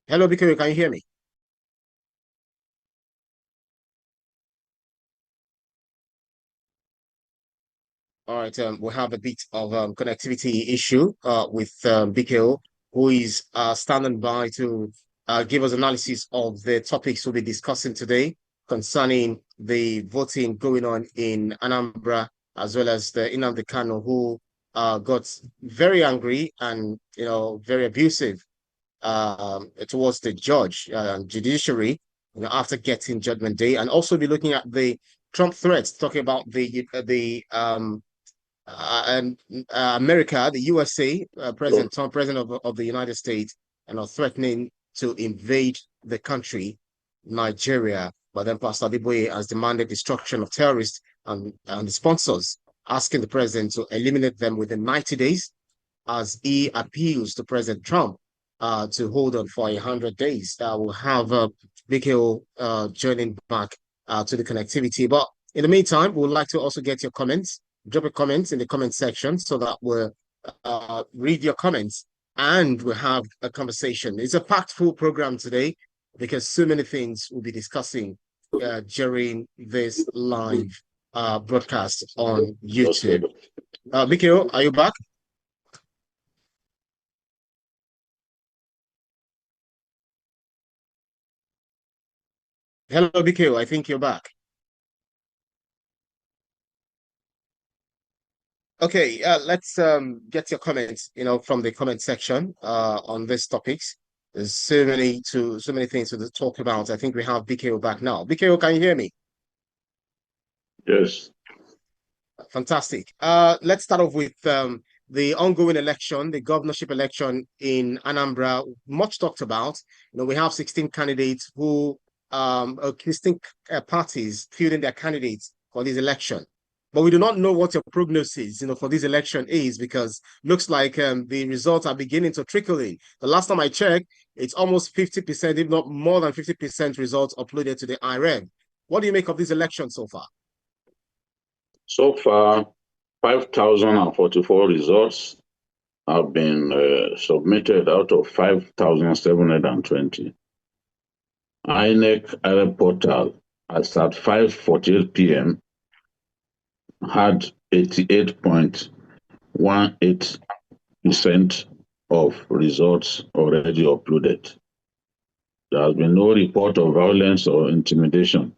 Hello, Bikiri, can you hear me? All right, we have a bit of connectivity issue with BKO, who is standing by to give us analysis of the topics we'll be discussing today concerning the voting going on in Anambra, as well as the Nnamdi Kanu, who got very angry and very abusive towards the judiciary, after getting Judgment Day, and also be looking at the Trump threats, talking about and America, the USA, President Trump, President of the United States, and are threatening to invade the country, Nigeria. But then Pastor Adeboye has demanded destruction of terrorists and the sponsors, asking the president to eliminate them within 90 days as he appeals to President Trump to hold on for 100 days. We'll have BKO joining back to the connectivity. But in the meantime, we would like to also get your comments. Drop a comment in the comment section so that we'll read your comments and we'll have a conversation. It's a packed full program today because so many things we'll be discussing during this live broadcast on YouTube. BKO, are you back? Hello, BKO, I think you're back. Okay, let's get your comments, from the comment section on these topics. There's so many things to talk about. I think we have BKO back now. BKO, can you hear me? Yes. Fantastic. Let's start off with the ongoing election, the governorship election in Anambra. Much talked about. We have 16 candidates who 16 parties fielding their candidates for this election. But we do not know what your prognosis, for this election is, because looks like the results are beginning to trickle in. The last time I checked, it's almost 50%, if not more than 50% results uploaded to the IREV. What do you make of this election so far? So far, 5,044 results have been submitted out of 5,720. INEC Arab portal as at 5:48 p.m. had 88.18% of results already uploaded. There has been no report of violence or intimidation.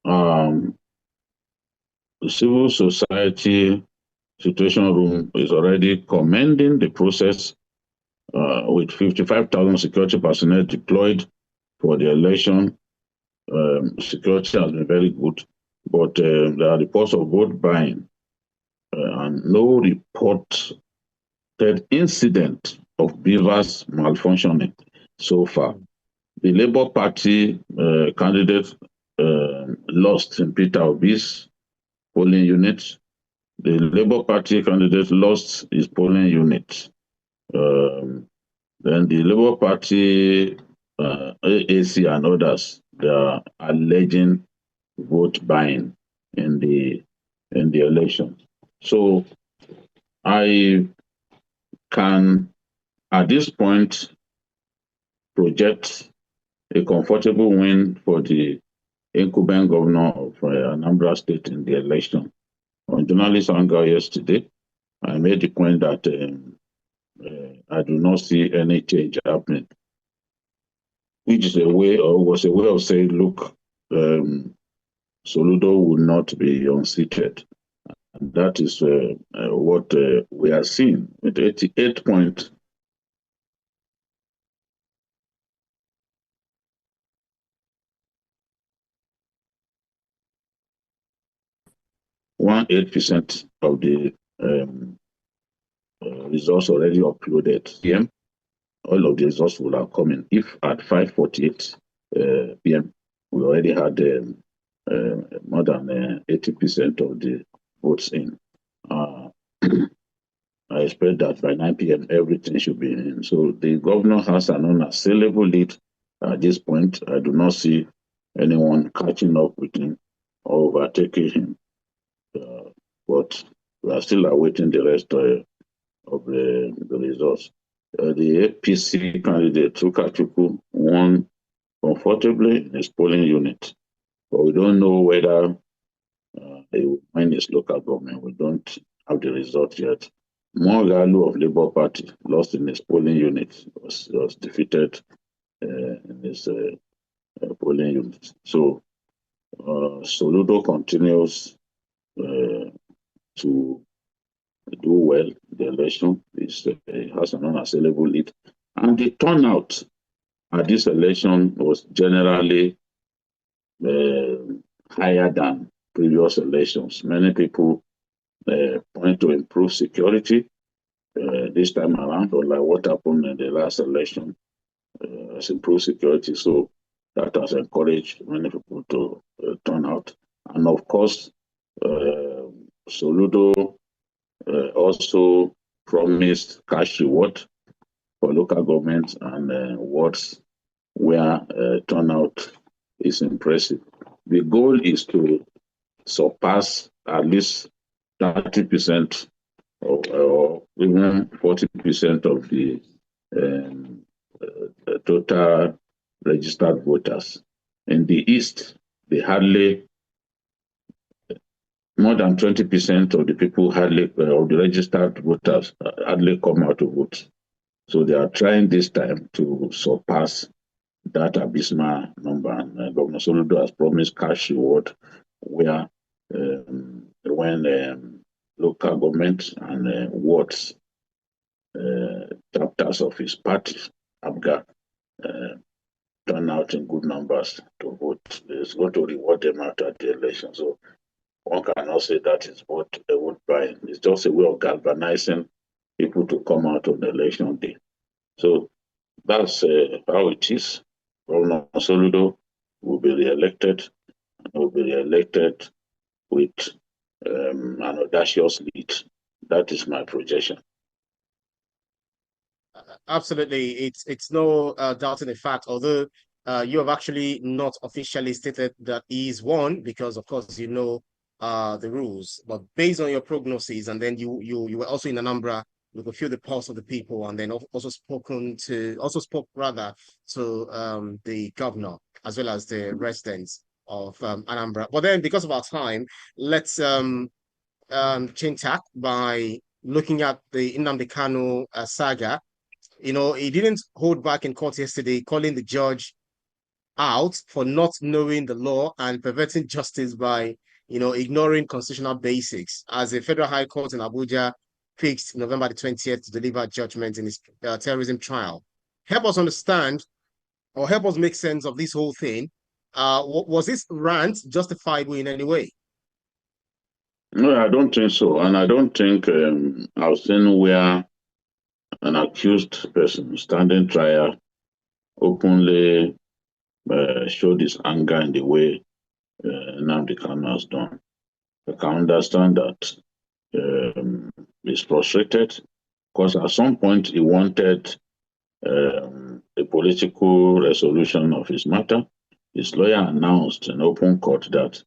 The civil society situation room is already commending the process with 55,000 security personnel deployed for the election. Security has been very good, but there are reports of vote buying and no reported incident of beavers malfunctioning so far. The Labour Party candidate lost in Peter Obi's polling unit. The Labour Party candidate lost his polling unit. Then the Labour Party, AAC and others, they are alleging vote buying in the election. So I can, at this point, project a comfortable win for the incumbent governor of Anambra State in the election. On journalist angle yesterday, I made the point that I do not see any change happening, which is was a way of saying, look, Soludo will not be unseated. And that is what we are seeing with 88 points. One 8% of the results already uploaded. PM, all of the results will have come in. If at 5:48 PM we already had more than 80% of the votes in, I expect that by 9 PM everything should be in. So the governor has an unassailable lead at this point. I do not see anyone catching up with him or overtaking him. But we are still awaiting the rest of the results. the APC candidate, Tukachukwu, won comfortably in his polling unit. But we don't know whether he will win his local government. We don't have the result yet. Mongalu of Labour Party lost in his polling unit, was defeated in his polling unit. So Soludo continues to do well in the election. He has an unassailable lead. And the turnout at this election was generally higher than previous elections. Many people point to improved security this time around, or like what happened in the last election has improved security. So that has encouraged many people to turn out. And of course, Soludo also promised cash reward for local governments and wards where turnout is impressive. The goal is to surpass at least 30% or even 40% of the total registered voters. In the East, they hardly, more than 20% of the people hardly, of the registered voters hardly come out to vote. So they are trying this time to surpass that abysmal number. And Governor Soludo has promised cash reward where when local government and wards chapters of his party, ABGA, turn out in good numbers to vote, it's going to reward them after the election. So one cannot say that is what a vote buying. It's just a way of galvanizing people to come out on the election day. So that's how it is. Governor Soludo will be re-elected, and will be re-elected with an audacious lead. That is my projection. Absolutely, it's no doubt in the fact. Although you have actually not officially stated that he is one, because of course you know the rules. But based on your prognosis, and then you were also in Anambra, you could feel the pulse of the people, and then also spoke rather to the governor as well as the residents of Anambra. But then because of our time, let's change tack by looking at the Nnamdi Kanu saga. You know, he didn't hold back in court yesterday, calling the judge out for not knowing the law and perverting justice by, you know, ignoring constitutional basics. As the Federal High Court in Abuja fixed November the 20th to deliver judgment in his terrorism trial. Help us understand or help us make sense of this whole thing. Was this rant justifiable in any way? No, I don't think so. And I don't think I've seen where an accused person standing trial openly showed his anger in the way Nnamdi Kanu has done. I can understand that he's frustrated because at some point he wanted a political resolution of his matter. His lawyer announced in open court that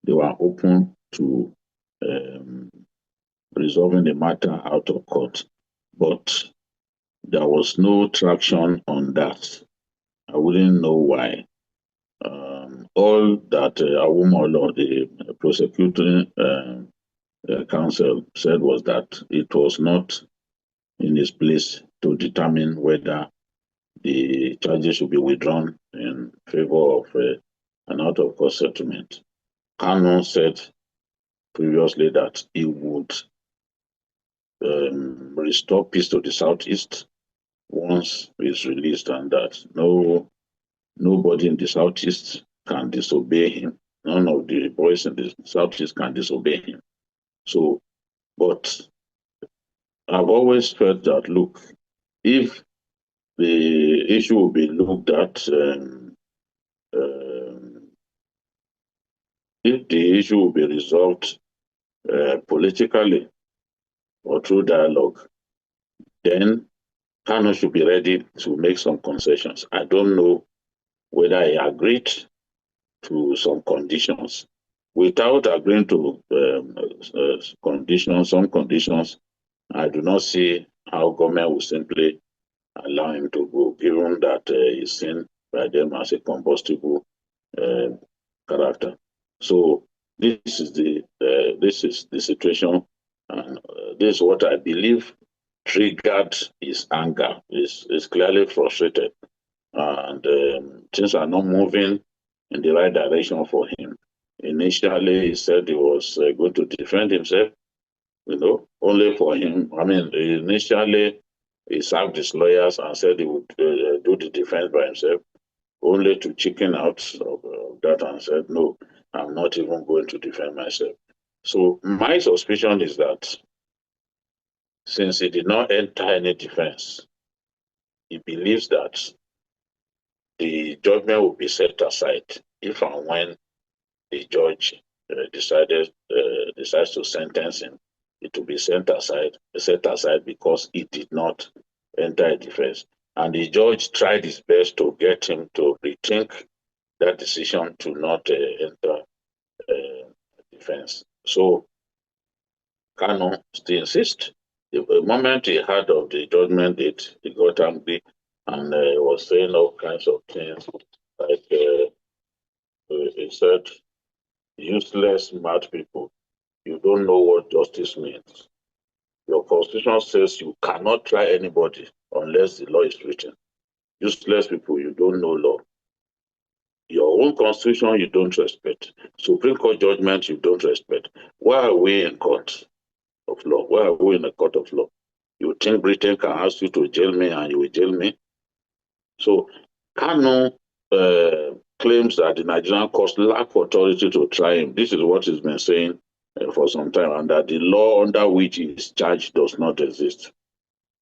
they were open to resolving the matter out of court, but there was no traction on that. I wouldn't know why. All that Awumolo, the prosecuting counsel, said was that it was not in his place to determine whether the charges should be withdrawn in favor of an out-of-court settlement. Kanu said previously that he would restore peace to the Southeast once he's released, and that nobody in the Southeast can disobey him. None of the boys in the Southeast can disobey him. So, but I've always felt that, look, if the issue will be looked at, if the issue will be resolved politically or through dialogue, then Kanu should be ready to make some concessions. I don't know whether he agreed to some conditions. Without agreeing to some conditions, I do not see how government will simply allow him to go, given that he's seen by them as a combustible character. So this is the situation, and this is what I believe triggered his anger. Is clearly frustrated, and things are not moving in the right direction for him. Initially, he said he was going to defend himself, only for him. I mean, initially, he served his lawyers and said he would do the defense by himself, only to chicken out of that and said, no, I'm not even going to defend myself. So my suspicion is that since he did not enter any defense, he believes that the judgment will be set aside if and when the judge decides to sentence him. It will be set aside because he did not enter a defense. And the judge tried his best to get him to rethink that decision to not enter defense. So Kanu still insists. The moment he heard of the judgment date, he got angry and was saying all kinds of things. Like he said, useless mad people, you don't know what justice means. Your constitution says you cannot try anybody unless the law is written. Useless people, you don't know law. Your own constitution, you don't respect. Supreme Court judgment, you don't respect. Why are we in court of law? Why are we in a court of law? You think Britain can ask you to jail me and you will jail me? So Kanu claims that the Nigerian courts lack authority to try him. This is what he's been saying for some time, and that the law under which he is charged does not exist.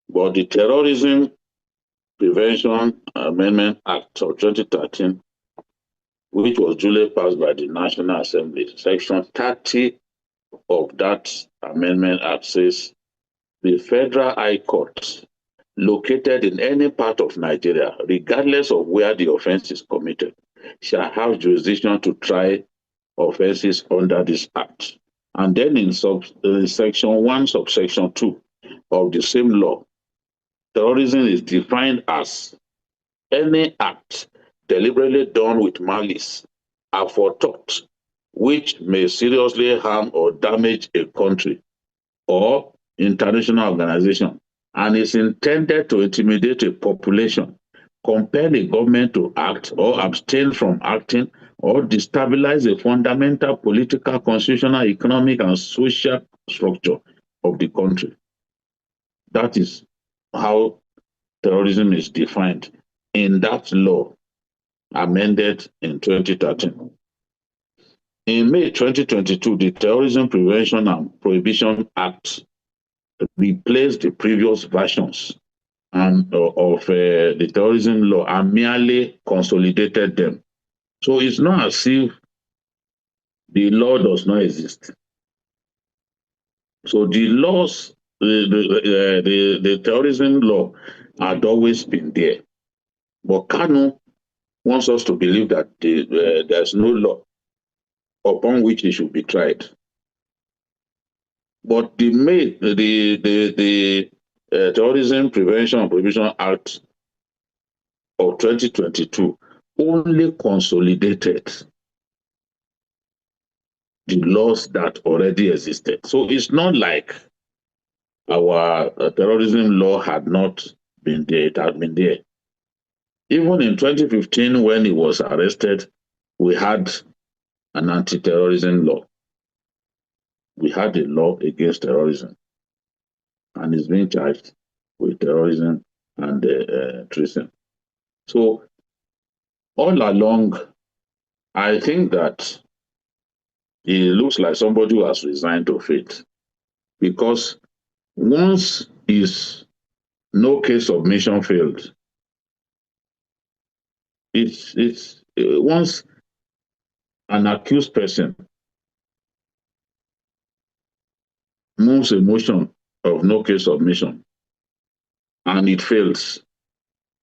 But the Terrorism Prevention Amendment Act of 2013, which was duly passed by the National Assembly, Section 30 of that Amendment Act says the Federal High Court located in any part of Nigeria, regardless of where the offense is committed, shall have jurisdiction to try offenses under this act. And then in section 1, subsection 2 of the same law, terrorism is defined as any act deliberately done with malice, aforethought, which may seriously harm or damage a country or international organization, and is intended to intimidate a population, compel a government to act or abstain from acting, or destabilize a fundamental political, constitutional, economic, and social structure of the country. That is how terrorism is defined in that law amended in 2013. In May 2022, the Terrorism Prevention and Prohibition Act replaced the previous versions of the terrorism law and merely consolidated them. So it's not as if the law does not exist. So the laws, the terrorism law had always been there. But Kanu wants us to believe that there's no law upon which he should be tried. But the Terrorism Prevention and Prohibition Act of 2022 only consolidated the laws that already existed. So it's not like our terrorism law had not been there, it had been there. Even in 2015, when he was arrested, we had an anti-terrorism law. We had a law against terrorism, and he's being charged with terrorism and treason. So all along, I think that he looks like somebody who has resigned to fate, because once his no case submission failed, it's once an accused person moves a motion of no case submission and it fails,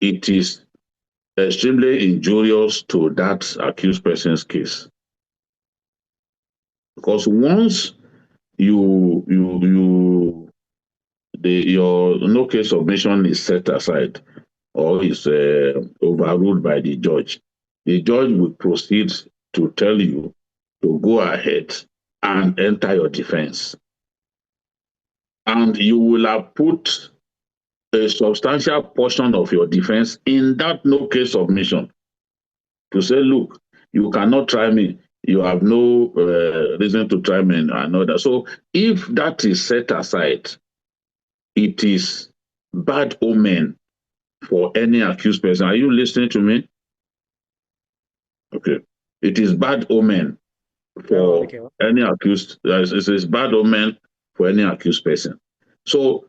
it is extremely injurious to that accused person's case. Because once your no case submission is set aside, or is overruled by the judge, the judge will proceed to tell you to go ahead and enter your defense. And you will have put a substantial portion of your defense in that no case submission to say, look, you cannot try me. You have no reason to try me and another. So if that is set aside, it is bad omen for any accused person. Are you listening to me? Okay. It is bad omen for any accused. It is bad omen for any accused person. So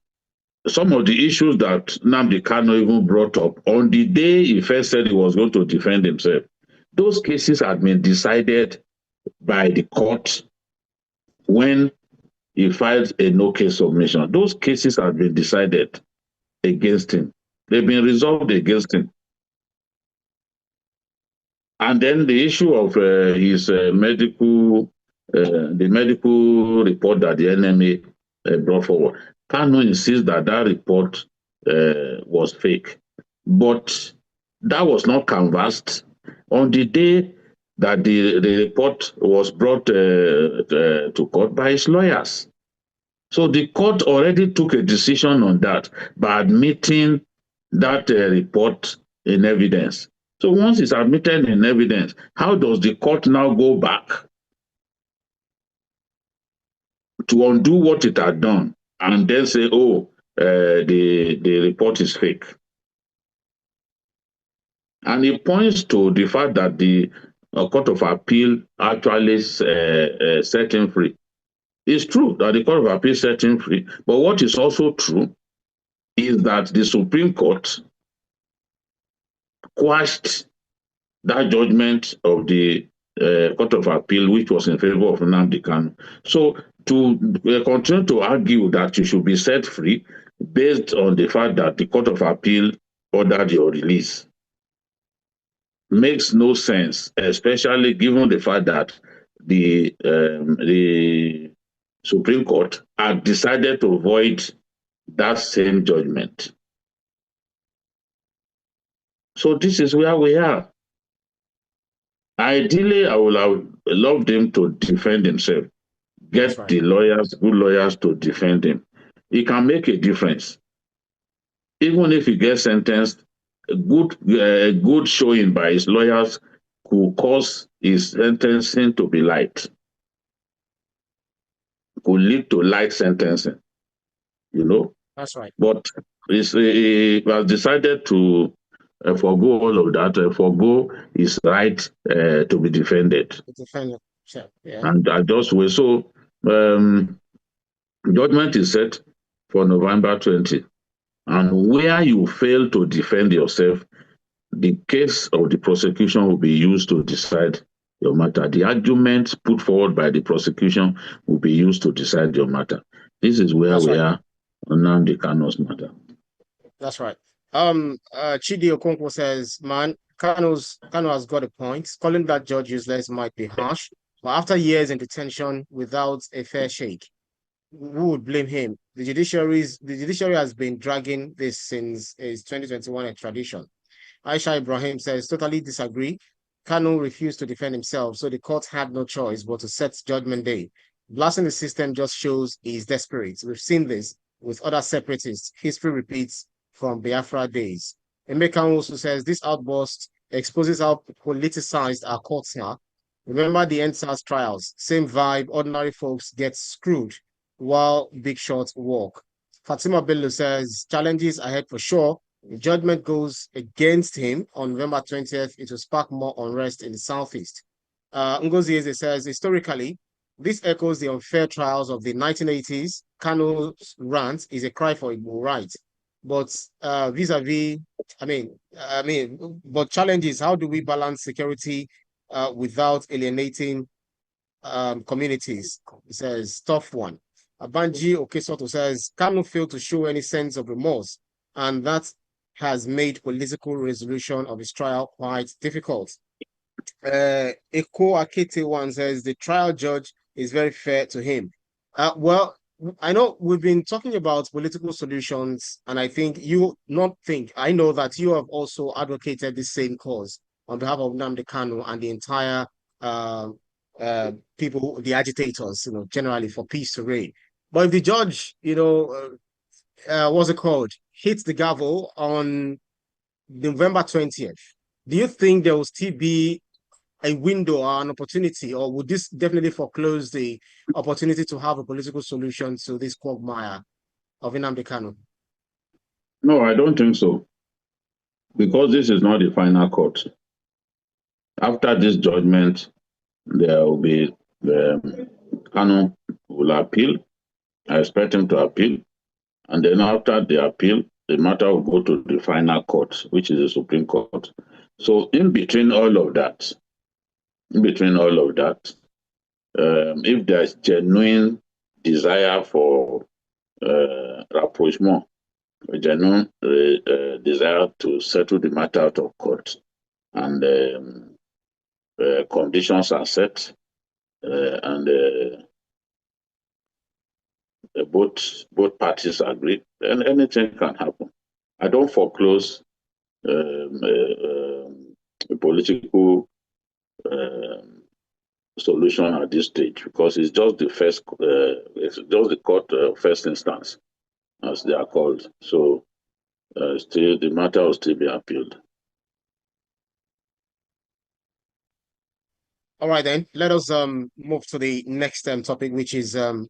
some of the issues that Nnamdi Kanu even brought up on the day he first said he was going to defend himself, those cases had been decided by the court when he filed a no case submission. Those cases had been decided against him. They've been resolved against him. And then the issue of his the medical report that the enemy brought forward. Kanu insists that that report was fake. But that was not canvassed on the day that the report was brought to court by his lawyers. So the court already took a decision on that by admitting that report in evidence. So once it's admitted in evidence, how does the court now go back to undo what it had done and then say, oh, the report is fake? And it points to the fact that the Court of Appeal actually set him free. It's true that the Court of Appeal set him free, but what is also true is that the Supreme Court quashed that judgment of the Court of Appeal, which was in favor of Nnamdi Kanu. So to continue to argue that you should be set free based on the fact that the Court of Appeal ordered your release makes no sense, especially given the fact that the Supreme Court had decided to void that same judgment. So this is where we are. Ideally, I would have loved him to defend himself, get the lawyers, good lawyers to defend him. He can make a difference. Even if he gets sentenced, a good showing by his lawyers could cause his sentencing to be light, could lead to light sentencing, you know. That's right. But he has decided to forgo all of that, forgo his right to be defended. Sure. Yeah. And I just wait. So judgment is set for November 20. And where you fail to defend yourself, the case of the prosecution will be used to decide your matter. The arguments put forward by the prosecution will be used to decide your matter. This is where we are on Nnamdi Kanu's matter. That's right. Chidi Okonkwo says, man, Kanu has got a point. Calling that judge useless might be harsh, but after years in detention without a fair shake, who would blame him? The judiciary has been dragging this since its 2021 extradition. Aisha Ibrahim says, totally disagree. Kanu refused to defend himself, so the court had no choice but to set judgment day. Blasting the system just shows he is desperate. We've seen this with other separatists. History repeats from Biafra days. Emeka also says, this outburst exposes how politicized our courts are. Remember the NSAS trials, same vibe, ordinary folks get screwed while big shots walk. Fatima Bello says, challenges ahead for sure. If judgment goes against him on November 20th, it will spark more unrest in the Southeast. Ngozi Eze says, historically, this echoes the unfair trials of the 1980s. Kanu's rant is a cry for equal rights. But vis-a-vis, but challenge is, how do we balance security without alienating communities? It says, tough one. Abanji Okesoto says, Kanu failed to show any sense of remorse, and that has made political resolution of his trial quite difficult. Eko Akete one says, the trial judge is very fair to him. Well, I know we've been talking about political solutions, and I think I know that you have also advocated the same cause on behalf of Nnamdi Kanu and the entire uh, people, the agitators, generally for peace to reign. But if the judge, what's it called, hits the gavel on November 20th, do you think there will still be a window or an opportunity, or would this definitely foreclose the opportunity to have a political solution to this quagmire of Nnamdi Kanu? No, I don't think so, because this is not the final court. After this judgment, there will be Kanu will appeal. I expect him to appeal, and then after the appeal, the matter will go to the final court, which is the Supreme Court. So in between all of that, if there's genuine desire for rapprochement, a genuine desire to settle the matter out of court, and conditions are set, and both parties agree, then anything can happen. I don't foreclose a political solution at this stage, because it's just it's just the court first instance, as they are called. So still the matter will still be appealed. All right, then let us move to the next topic, which is the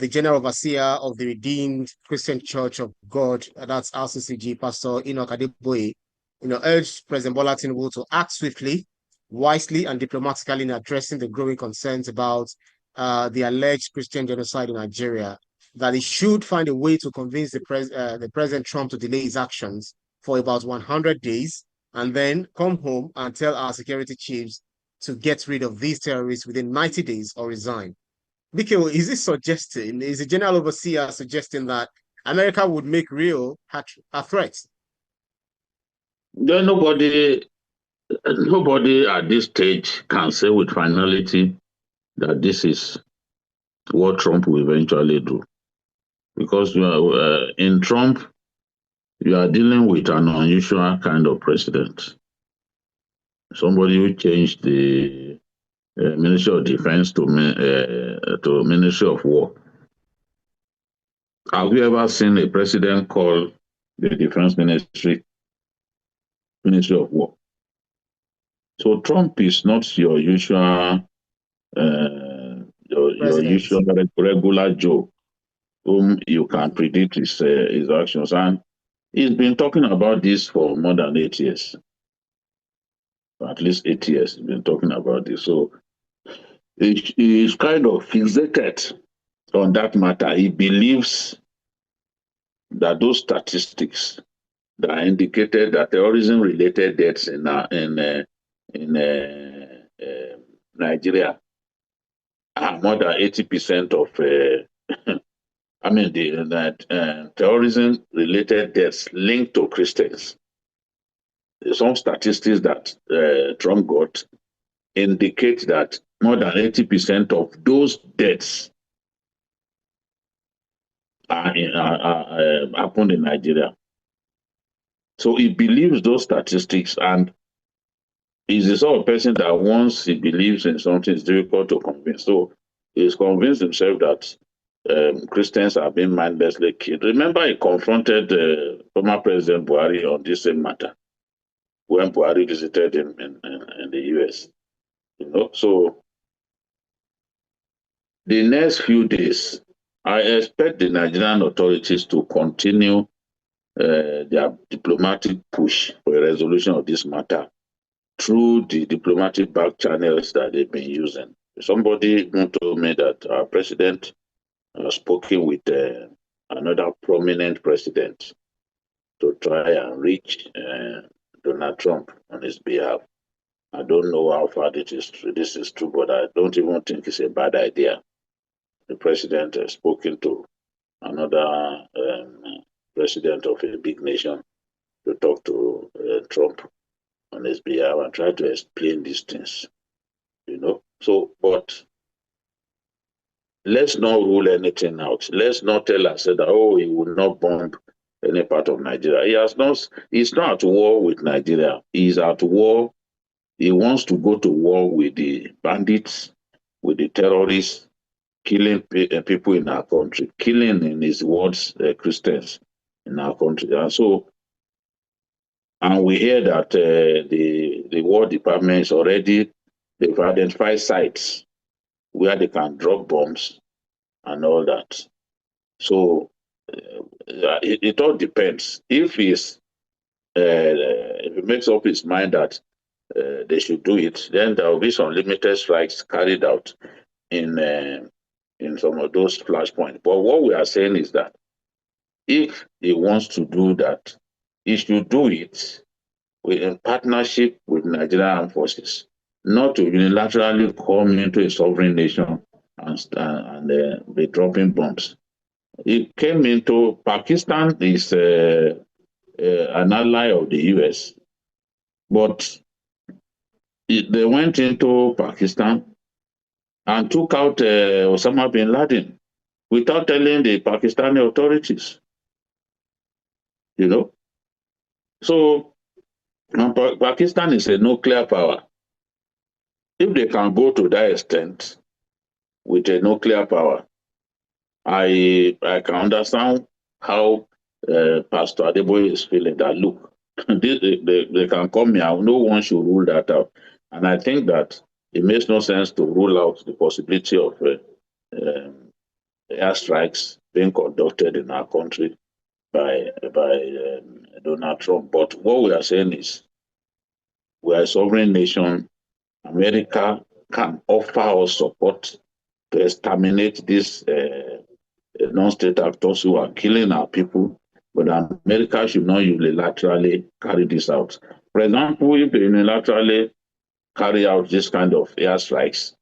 General Overseer of the Redeemed Christian Church of God, that's RCCG, Pastor Enoch Adeboye, urged President Bola Tinubu to act swiftly, wisely, and diplomatically in addressing the growing concerns about the alleged Christian genocide in Nigeria, that he should find a way to convince the President Trump to delay his actions for about 100 days, and then come home and tell our security chiefs to get rid of these terrorists within 90 days or resign. Mikhail, is the General Overseer suggesting that America would make real a threat? Then nobody at this stage can say with finality that this is what Trump will eventually do. Because in Trump, you are dealing with an unusual kind of president. Somebody who changed the Ministry of Defense to Ministry of War. Have you ever seen a president call the Defense Ministry Ministry of War? So Trump is not your usual your usual regular Joe, whom you can predict his actions. And he's been talking about this for more than 8 years. For at least 8 years, he's been talking about this. So he's kind of fixated on that matter. He believes that those statistics that indicated that terrorism-related deaths in Nigeria are more than 80% of I mean, terrorism-related deaths linked to Christians. Some statistics that Trump got indicate that more than 80% of those deaths happened in Nigeria. So he believes those statistics, and he's the sort of person that once he believes in something, it's difficult to convince. So he's convinced himself that Christians are being mindlessly killed. Remember, he confronted former President Buhari on this same matter when Buhari visited him in the US. So the next few days, I expect the Nigerian authorities to continue their diplomatic push for a resolution of this matter through the diplomatic back channels that they've been using. Somebody told me that our president has spoken with another prominent president to try and reach Donald Trump on his behalf. I don't know how far this is true, but I don't even think it's a bad idea. The president has spoken to another president of a big nation to talk to Trump on his behalf and try to explain these things. So, but let's not rule anything out. Let's not tell us that, oh, he will not bomb any part of Nigeria. He's not at war with Nigeria. He's at war. He wants to go to war with the bandits, with the terrorists, killing people in our country, killing, in his words, Christians in our country. And we hear that the War Department is already, they've identified sites where they can drop bombs and all that. So it all depends. If he makes up his mind that they should do it, then there will be some limited strikes carried out in some of those flashpoints. But what we are saying is that if he wants to do that, he should do it in partnership with Nigerian armed forces, not to unilaterally come into a sovereign nation and be dropping bombs. It came into Pakistan is an ally of the US, but they went into Pakistan and took out Osama bin Laden without telling the Pakistani authorities. You know, so Pakistan is a nuclear power. If they can go to that extent with a nuclear power, I can understand how Pastor Adeboye is feeling that, look, they can come here. No one should rule that out. And I think that it makes no sense to rule out the possibility of airstrikes being conducted in our country by Donald Trump. But what we are saying is we are a sovereign nation. America can offer us support to exterminate these non-state actors who are killing our people, but America should not unilaterally carry this out. For example, if they unilaterally carry out this kind of airstrikes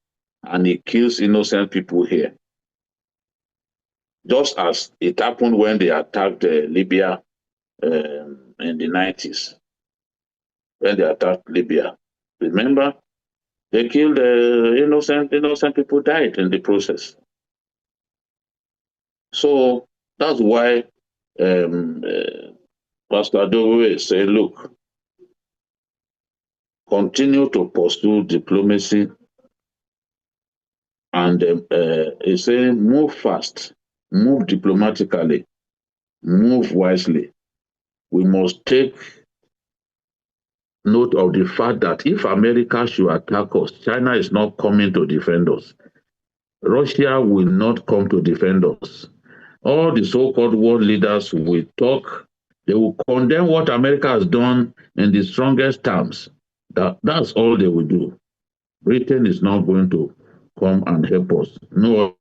and it kills innocent people here, just as it happened when they attacked Libya in the 90s, when they attacked Libya. Remember, they killed innocent people died in the process. So that's why Pastor Adeboye say, look, continue to pursue diplomacy, and he say move fast, move diplomatically, move wisely. We must take note of the fact that if America should attack us, China is not coming to defend us. Russia will not come to defend us. All the so-called world leaders will talk. They will condemn what America has done in the strongest terms. That's all they will do. Britain is not going to come and help us. No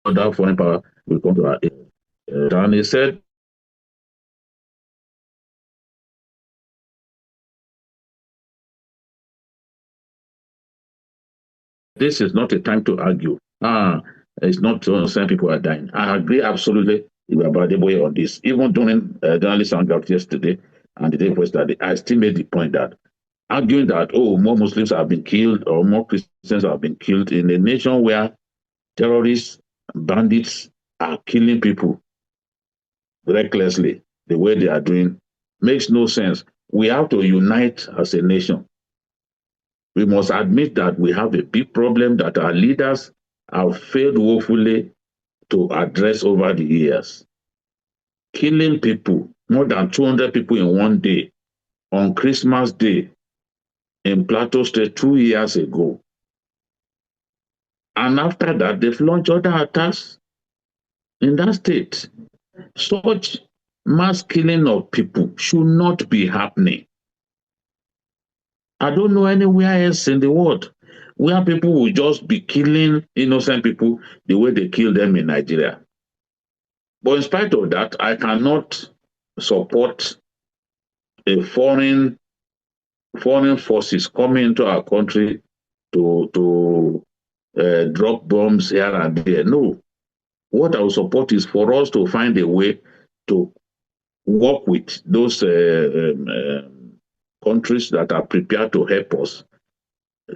other foreign power will come to our aid. And he said, this is not a time to argue. It's not saying people are dying. I agree absolutely about the boy on this. Even during journalist hangout yesterday and the day before yesterday, I still made the point that arguing that, oh, more Muslims have been killed or more Christians have been killed in a nation where terrorists, bandits are killing people recklessly the way they are doing makes no sense. We have to unite as a nation. We must admit that we have a big problem that our leaders have failed woefully to address over the years. Killing people, more than 200 people in one day, on Christmas Day in Plateau State 2 years ago. And after that, they've launched other attacks in that state. Such mass killing of people should not be happening. I don't know anywhere else in the world where people will just be killing innocent people the way they kill them in Nigeria. But in spite of that, I cannot support a foreign forces coming into our country to drop bombs here and there. No. What I will support is for us to find a way to work with those countries that are prepared to help us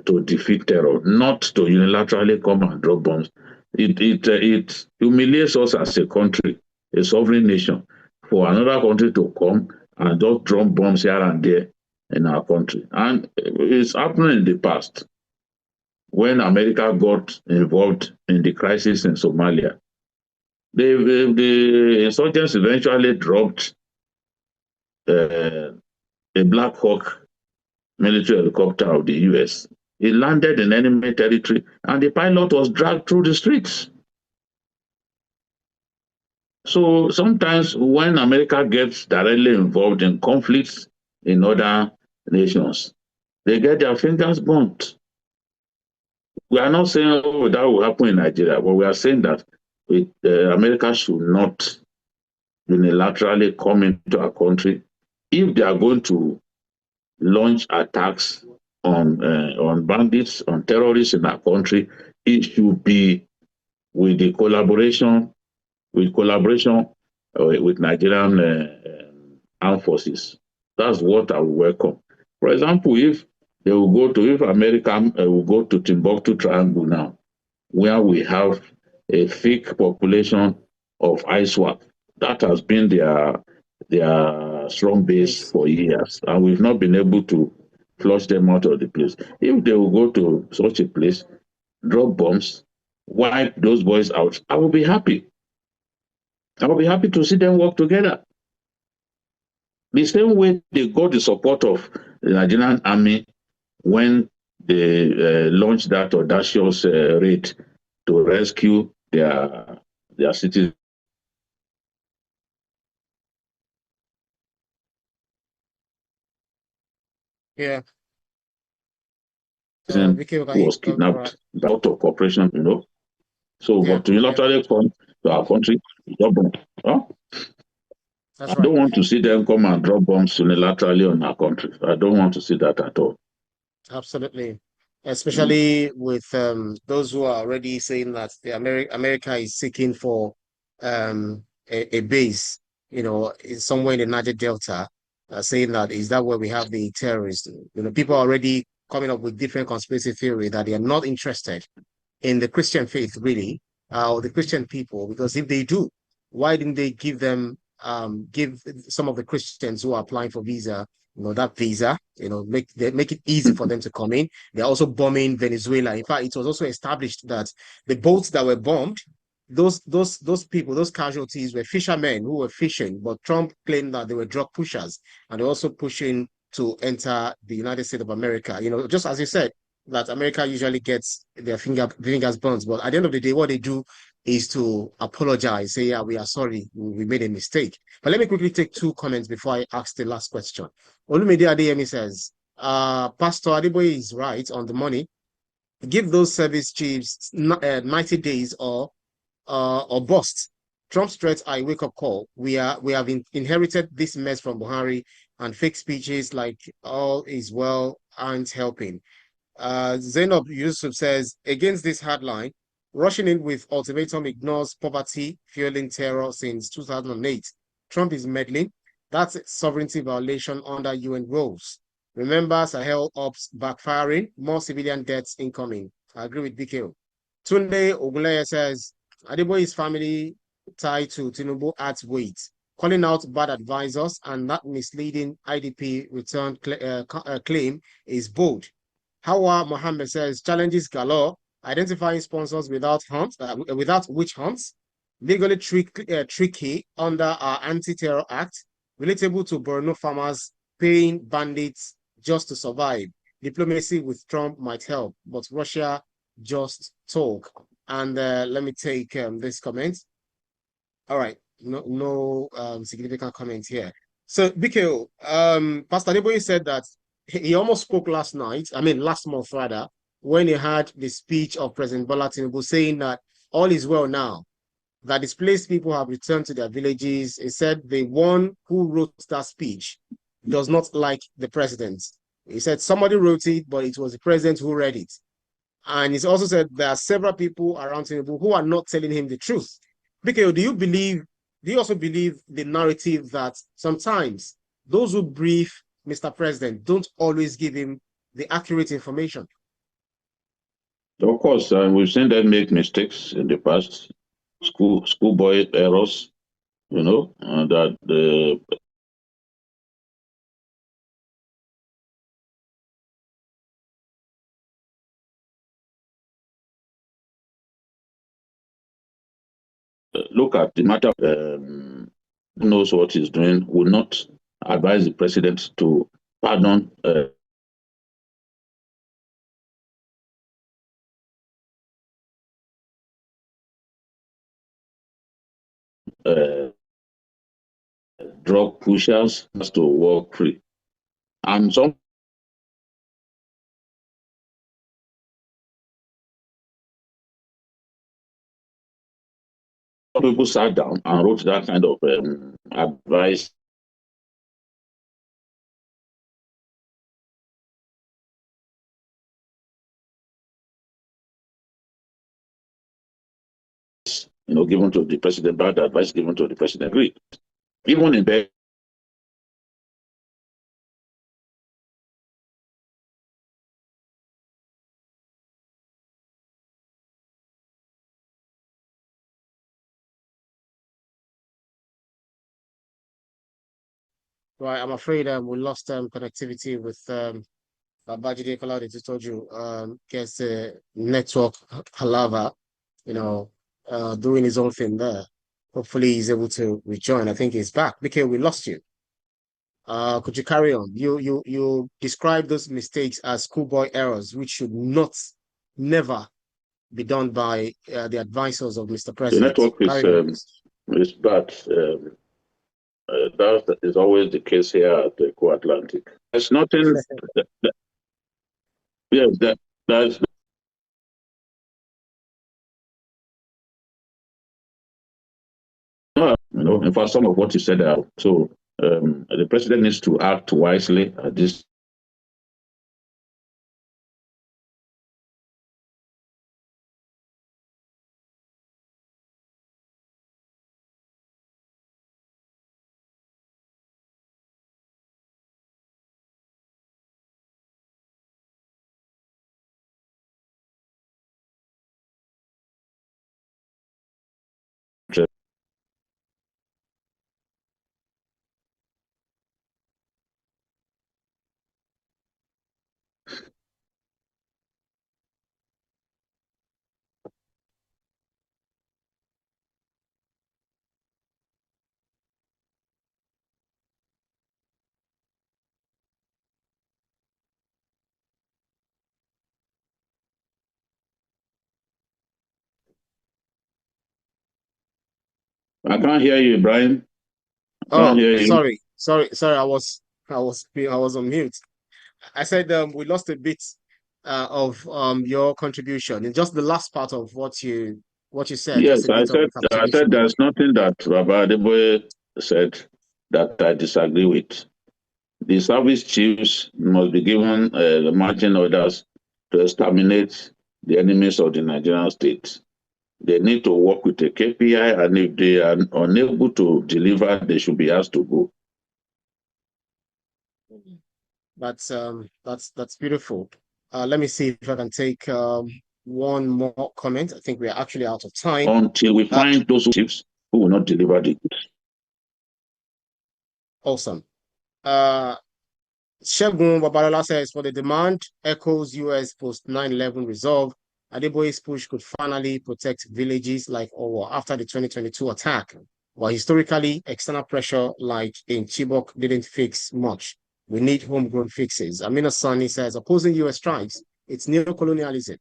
to defeat terror, not to unilaterally come and drop bombs. It humiliates us as a country, a sovereign nation, for another country to come and just drop bombs here and there in our country. And it's happening in the past when America got involved in the crisis in Somalia. The insurgents eventually dropped a Black Hawk military helicopter of the US. It landed in enemy territory and the pilot was dragged through the streets. So sometimes when America gets directly involved in conflicts in other nations, they get their fingers burnt. We are not saying, oh, that will happen in Nigeria, but we are saying that America should not unilaterally come into our country. If they are going to launch attacks on bandits, on terrorists in our country, it should be with the collaboration with Nigerian armed forces. That's what I will welcome. For example, if America will go to Timbuktu Triangle now, where we have a fake population of ISWAP, that has been their strong base for years, and we've not been able to flush them out of the place. If they will go to such a place, drop bombs, wipe those boys out, I will be happy. I will be happy to see them work together. The same way they got the support of the Nigerian army when they launched that audacious raid to rescue their citizens. Yeah. Who was kidnapped out of cooperation, So, but to unilaterally come to our country, drop bombs. Huh? I don't want to see them come and drop bombs unilaterally on our country. I don't want to see that at all. Absolutely. Especially with those who are already saying that America is seeking for a base, somewhere in the Niger Delta, saying that is that where we have the terrorists. People are already coming up with different conspiracy theory that they are not interested in the Christian faith, really, or the Christian people, because if they do, why didn't they give some of the Christians who are applying for visa, that visa, make it easy for them to come in. They're also bombing Venezuela. In fact, it was also established that the boats that were bombed, those people, those casualties were fishermen who were fishing, but Trump claimed that they were drug pushers and they're also pushing to enter the United States of America. Just as you said, that America usually gets their fingers burnt, but at the end of the day, what they do is to apologize, say, yeah, we are sorry, we made a mistake. But let me quickly take two comments before I ask the last question. Olumide Adeyemi says, Pastor Adeboye is right on the money. Give those service chiefs 90 days or bust. Trump's threats are a wake-up call. We have inherited this mess from Buhari, and fake speeches like all is well aren't helping. Zainab Yusuf says, against this hardline, rushing in with ultimatum ignores poverty, fueling terror since 2008. Trump is meddling. That's sovereignty violation under UN rules. Remember Sahel ops backfiring, more civilian deaths incoming. I agree with BKO. Tunde Oguleye says, Adeboye's family tied to Tinubu adds weight, calling out bad advisors and that misleading IDP return claim is bold. Hawa Mohammed says, challenges galore, identifying sponsors without witch hunts, legally tricky under our Anti-Terror Act, relatable to Borno farmers paying bandits just to survive. Diplomacy with Trump might help, but Russia just talk. And let me take this comment. All right, no significant comments here. So, BKO, Pastor Adeboye said that he almost spoke last month rather, when he had the speech of President Bola Tinubu saying that all is well now, that displaced people have returned to their villages. He said the one who wrote that speech does not like the president. He said somebody wrote it, but it was the president who read it. And he's also said there are several people around Tinubu who are not telling him the truth. BKO, do you believe do you also believe the narrative that sometimes those who brief Mr. President don't always give him the accurate information? Of course, we've seen them make mistakes in the past, schoolboy errors, that the look at the matter. Who knows what he's doing? Will not advise the president to pardon. Drug pushers has to walk free, and some people sat down and wrote that kind of advice. Given to the president, bad advice given to the president. Agreed. Even in bed. Right, I'm afraid we lost connectivity with Babajide Kolade, who told you, gets network halava, doing his own thing there. Hopefully he's able to rejoin. I think he's back. BK, we lost you. Could you carry on? You describe those mistakes as schoolboy errors, which should never be done by the advisors of Mr. President. The network is bad. That is always the case here at the Co-Atlantic. There's nothing. Yes, that's. In fact, some of what you said out. So the president needs to act wisely at this. I can't hear you, Brian. Oh, sorry. I was on mute. I said we lost a bit of your contribution in just the last part of what you said. Yes, just a bit I said there's nothing that Baba Adeboye said that I disagree with. The service chiefs must be given the marching orders to exterminate the enemies of the Nigerian state. They need to work with a KPI, and if they are unable to deliver, they should be asked to go. That's beautiful. Let me see if I can take one more comment. I think we are actually out of time. Until we find those chiefs who will not deliver the goods. Awesome. Shegun Babalola says, for the demand echoes US post 9/11 resolve, Adeboye's push could finally protect villages like Owo after the 2022 attack. While historically, external pressure like in Chibok didn't fix much. We need homegrown fixes. Amina Sani says, opposing US strikes, it's neocolonialism.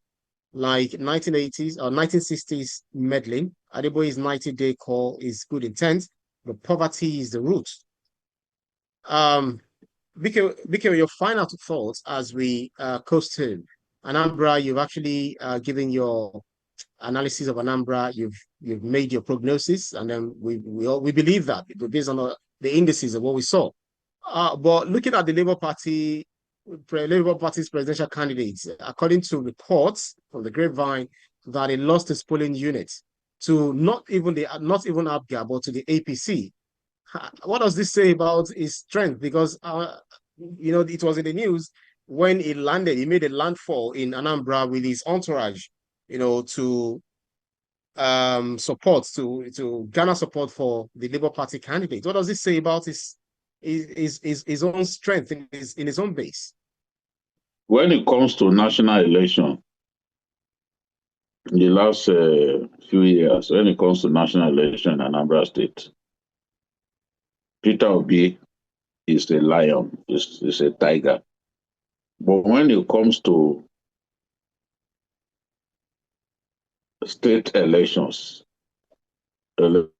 Like 1980s or 1960s meddling, Adeboye's 90-day call is good intent, but poverty is the root. BK, your final thoughts as we coast to Anambra. You've actually given your analysis of Anambra. You've made your prognosis, and then we believe that based on the indices of what we saw. But looking at the Labour Party's presidential candidates, according to reports from the grapevine, that it lost its polling units. to not even APGA, but to the APC. What does this say about his strength? Because it was in the news when he landed. He made a landfall in Anambra with his entourage, to support to garner support for the Labour Party candidate. What does this say about his own strength in his own base? When it comes to national election, in the last few years, when it comes to national election in Anambra State, Peter Obi is a lion, is a tiger. But when it comes to state elections, election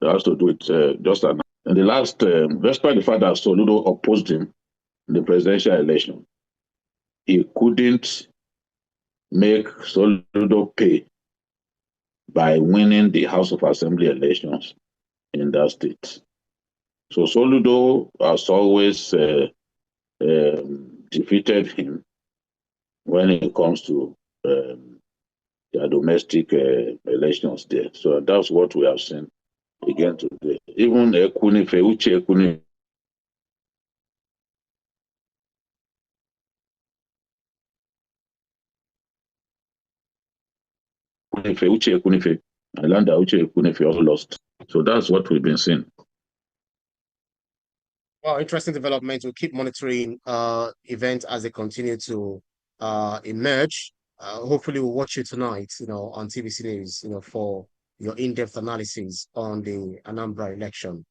that has to do with just an. In the last, despite the fact that Soludo opposed him in the presidential election, he couldn't make Soludo pay by winning the House of Assembly elections in that state. So Soludo has always defeated him when it comes to their domestic elections there. So that's what we have seen again today. Even Ekunife, Uche Ekunife, Uche Ekunife, Alanda Uche Ekunife also lost. So that's what we've been seeing. Well, interesting development. We'll keep monitoring events as they continue to emerge. Hopefully, we'll watch you tonight, on TVC News, for your in-depth analysis on the Anambra election.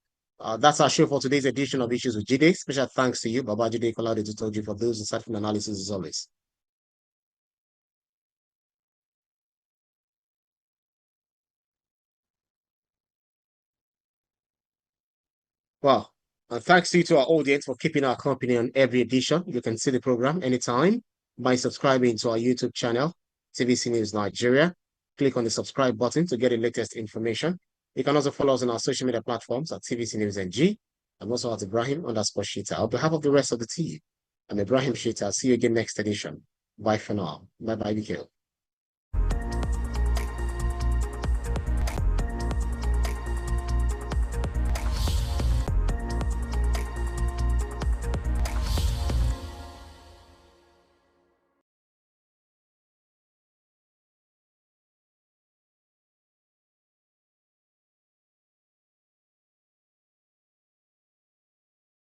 That's our show for today's edition of Issues with Jide. Special thanks to you, Baba Jide Kolade Tutoji, for those insightful analysis as always. Well, and thanks to you to our audience for keeping our company on every edition. You can see the program anytime by subscribing to our YouTube channel, TVC News Nigeria. Click on the subscribe button to get the latest information. You can also follow us on our social media platforms at TVC News NG and also at Ibrahim_Shita. On behalf of the rest of the team, I'm Ibrahim Shita. See you again next edition. Bye for now. Bye-bye, Mikhail.